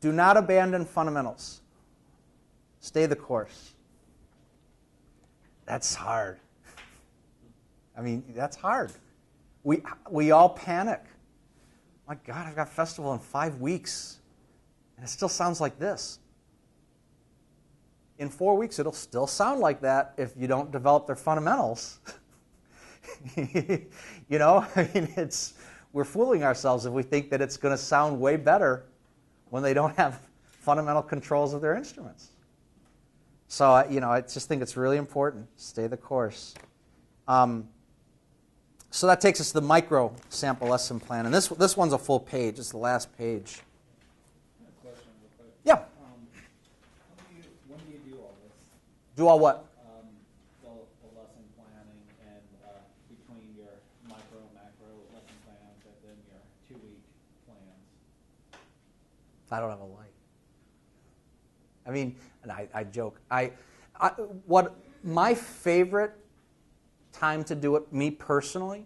Do not abandon fundamentals. Stay the course. That's hard. I mean, that's hard. We all panic. My God, I've got festival in 5 weeks, and it still sounds like this. In 4 weeks, it'll still sound like that if you don't develop their fundamentals. You know, I mean, we're fooling ourselves if we think that it's going to sound way better when they don't have fundamental controls of their instruments. So, you know, I just think it's really important. Stay the course. So that takes us to the Microsample lesson plan. And this one's a full page. It's the last page. I have a question real quick. Yeah. When do you do all this? Do all what? The lesson planning and between your micro and macro lesson plans and then your 2-week plans. I don't have a light. I mean, and I joke. My favorite time to do it, me personally,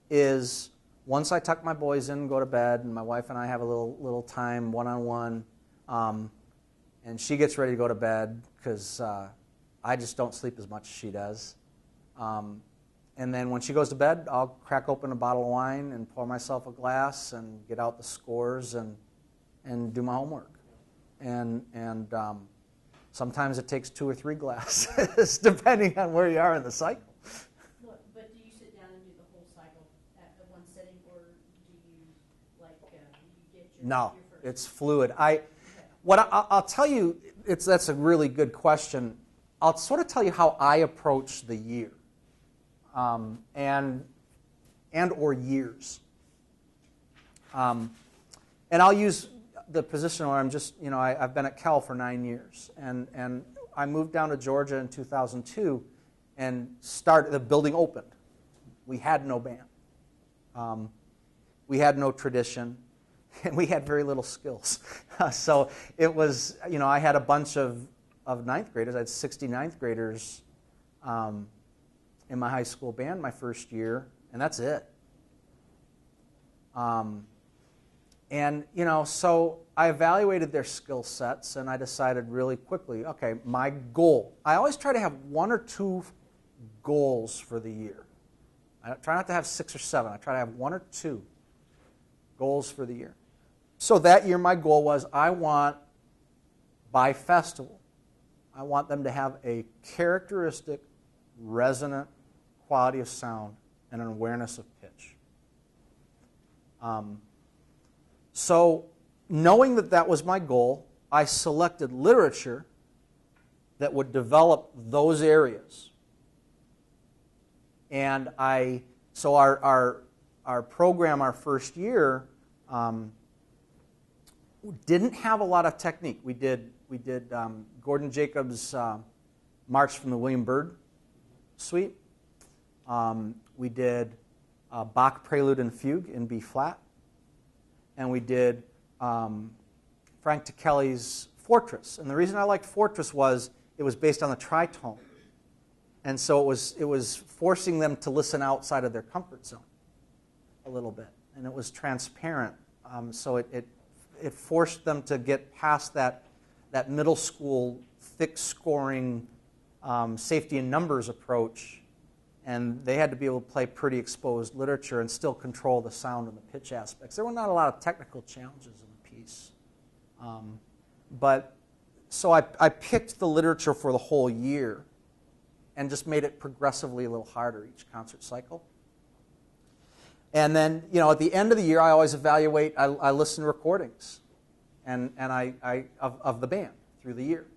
is once I tuck my boys in and go to bed, and my wife and I have a little time one-on-one, and she gets ready to go to bed because I just don't sleep as much as she does. And then when she goes to bed, I'll crack open a bottle of wine and pour myself a glass and get out the scores and do my homework. And sometimes it takes 2 or 3 glasses, depending on where you are in the cycle. But do you sit down and do the whole cycle at one setting, or do you you get your No, your first? it's fluid. I'll tell you, that's a really good question. I'll sort of tell you how I approach the year, and or years. And I'll use the position where I'm just, I've been at Cal for 9 years, and I moved down to Georgia in 2002, and the building opened. We had no band. We had no tradition, and we had very little skills. So it was, I had a bunch of 9th graders. I had 60 9th graders in my high school band my first year, and that's it. And, so I evaluated their skill sets, and I decided really quickly, okay, my goal. I always try to have 1 or 2 goals for the year. I try not to have 6 or 7. I try to have 1 or 2 goals for the year. So that year my goal was by festival, I want them to have a characteristic, resonant quality of sound and an awareness of pitch. So knowing that was my goal, I selected literature that would develop those areas. And so our program, our first year, didn't have a lot of technique. We did Gordon Jacobs' March from the William Byrd Suite. We did Bach Prelude and Fugue in B flat. And we did Frank Ticheli's Fortress. And the reason I liked Fortress was it was based on the tritone. And so it was forcing them to listen outside of their comfort zone a little bit. And it was transparent. So it forced them to get past that middle school thick scoring safety in numbers approach. And they had to be able to play pretty exposed literature and still control the sound and the pitch aspects. There were not a lot of technical challenges in the piece. So I picked the literature for the whole year and just made it progressively a little harder each concert cycle. And then, at the end of the year, I always evaluate, I listen to recordings and of the band through the year.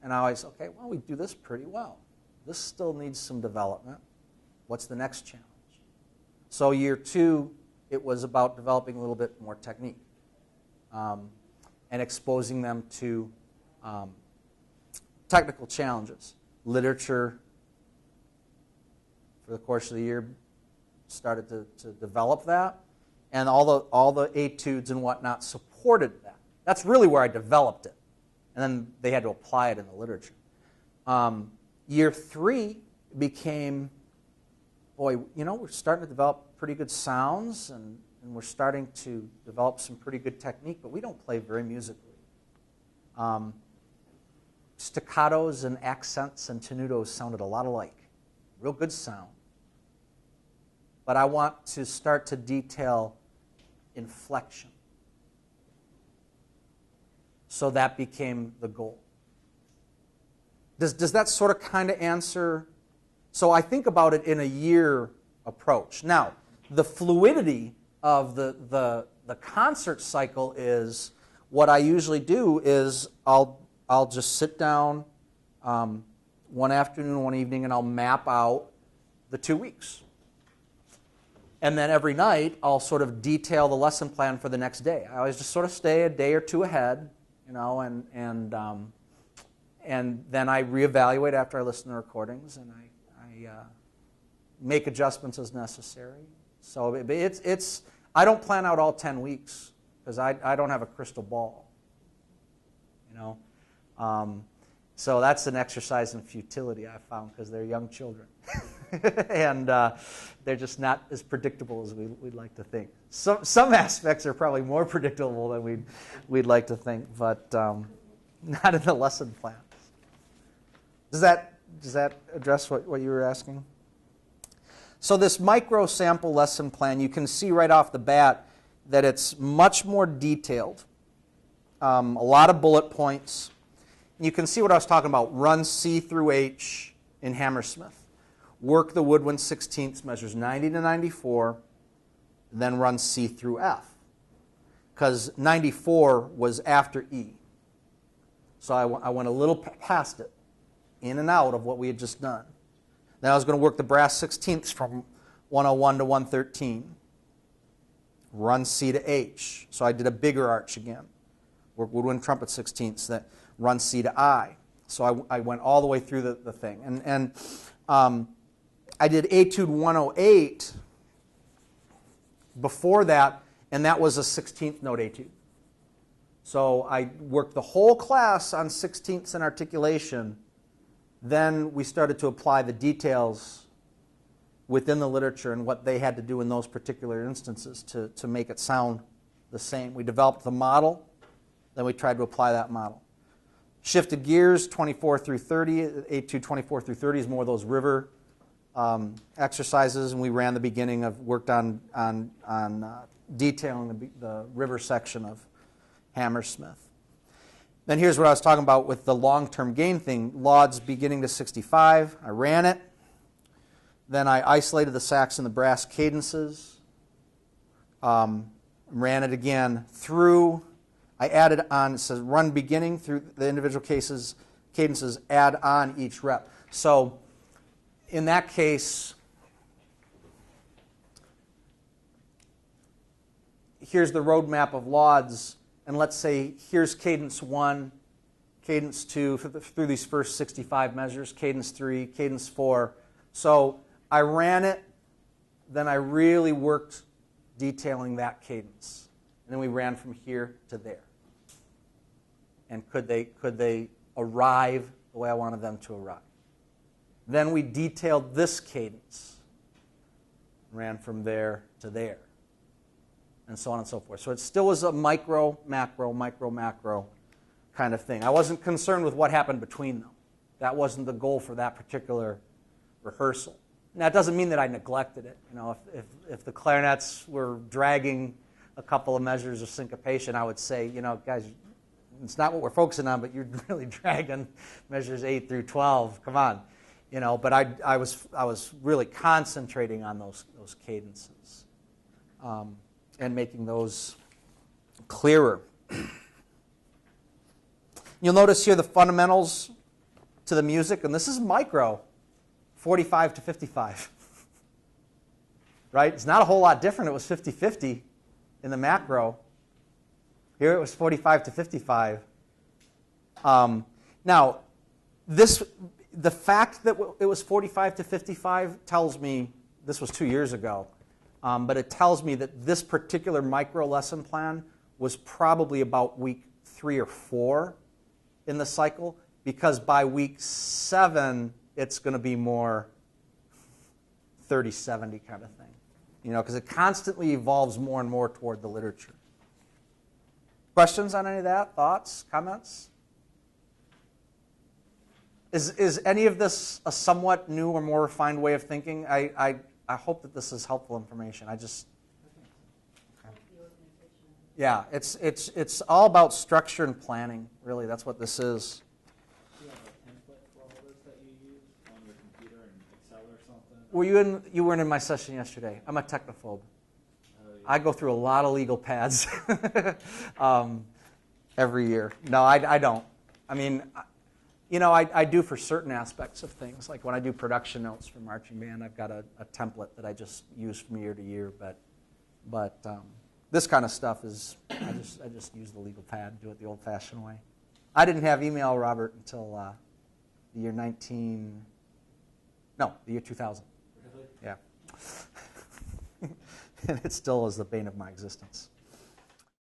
And I always, okay, well, we do this pretty well. This still needs some development. What's the next challenge? So year 2, it was about developing a little bit more technique and exposing them to technical challenges. Literature, for the course of the year, started to develop that, and all the etudes and whatnot supported that. That's really where I developed it, and then they had to apply it in the literature. Year 3 became, we're starting to develop pretty good sounds, and we're starting to develop some pretty good technique, but we don't play very musically. Staccatos and accents and tenutos sounded a lot alike. Real good sound. But I want to start to detail inflection. So that became the goal. Does that sort of kind of answer? So I think about it in a year approach. Now, the fluidity of the concert cycle is, what I usually do is I'll just sit down one afternoon, one evening, and I'll map out the 2 weeks. And then every night, I'll sort of detail the lesson plan for the next day. I always just sort of stay a day or two ahead, and then I reevaluate after I listen to the recordings, and I make adjustments as necessary. So it's I don't plan out all 10 weeks because I don't have a crystal ball. So that's an exercise in futility, I found, because they're young children. And they're just not as predictable as we'd like to think. Some aspects are probably more predictable than we'd like to think, but not in the lesson plans. Does that address what you were asking? So this microsample lesson plan, you can see right off the bat that it's much more detailed. A lot of bullet points. You can see what I was talking about. Run C through H in Hammersmith. Work the woodwind 16ths, measures 90 to 94, then run C through F. Because 94 was after E. So I went a little past it, in and out of what we had just done. Then I was going to work the brass 16ths from 101 to 113. Run C to H. So I did a bigger arch again. Work woodwind trumpet 16ths, that run C to I. So I went all the way through the thing. And I did Etude 108 before that, and that was a 16th note etude. So I worked the whole class on 16ths and articulation. Then we started to apply the details within the literature and what they had to do in those particular instances to make it sound the same. We developed the model, then we tried to apply that model. Shifted gears, 24 through 30. Etude 24 through 30 is more of those river exercises, and we ran the beginning of, worked on detailing the river section of Hammersmith. Then here's what I was talking about with the long-term gain thing. Lauds beginning to 65. I ran it. Then I isolated the sax and the brass cadences. Ran it again through. I added on, it says run beginning through the individual cadences, add on each rep. So in that case, here's the roadmap of lauds, and let's say here's cadence 1, cadence 2 through these first 65 measures, cadence 3, cadence 4. So I ran it, then I really worked detailing that cadence. And then we ran from here to there. And could they arrive the way I wanted them to arrive? Then we detailed this cadence. Ran from there to there. And so on and so forth. So it still was a micro, macro kind of thing. I wasn't concerned with what happened between them. That wasn't the goal for that particular rehearsal. Now, it doesn't mean that I neglected it. If the clarinets were dragging a couple of measures of syncopation, I would say, guys, it's not what we're focusing on, but you're really dragging measures 8 through 12. Come on, But I was really concentrating on those cadences and making those clearer. You'll notice here the fundamentals to the music, and this is micro, 45 to 55. Right? It's not a whole lot different. It was 50-50 in the macro. Here it was 45 to 55. Now, the fact that it was 45 to 55 tells me, this was 2 years ago, but it tells me that this particular micro lesson plan was probably about week 3 or 4 in the cycle, because by week 7, it's going to be more 30-70 kind of thing. Because it constantly evolves more and more toward the literature. Questions on any of that? Thoughts? Comments? Is any of this a somewhat new or more refined way of thinking? I hope that this is helpful information. Yeah, it's all about structure and planning. Really, that's what this is. Do you have a template for all this that you use on your computer in Excel or something? You weren't in my session yesterday. I'm a technophobe. Oh, yeah. I go through a lot of legal pads every year. No, I don't. I mean, I do for certain aspects of things. Like when I do production notes for marching band, I've got a template that I just use from year to year. But this kind of stuff is, I just use the legal pad, do it the old-fashioned way. I didn't have email, Robert, until the year 2000. Really? Yeah. And it still is the bane of my existence.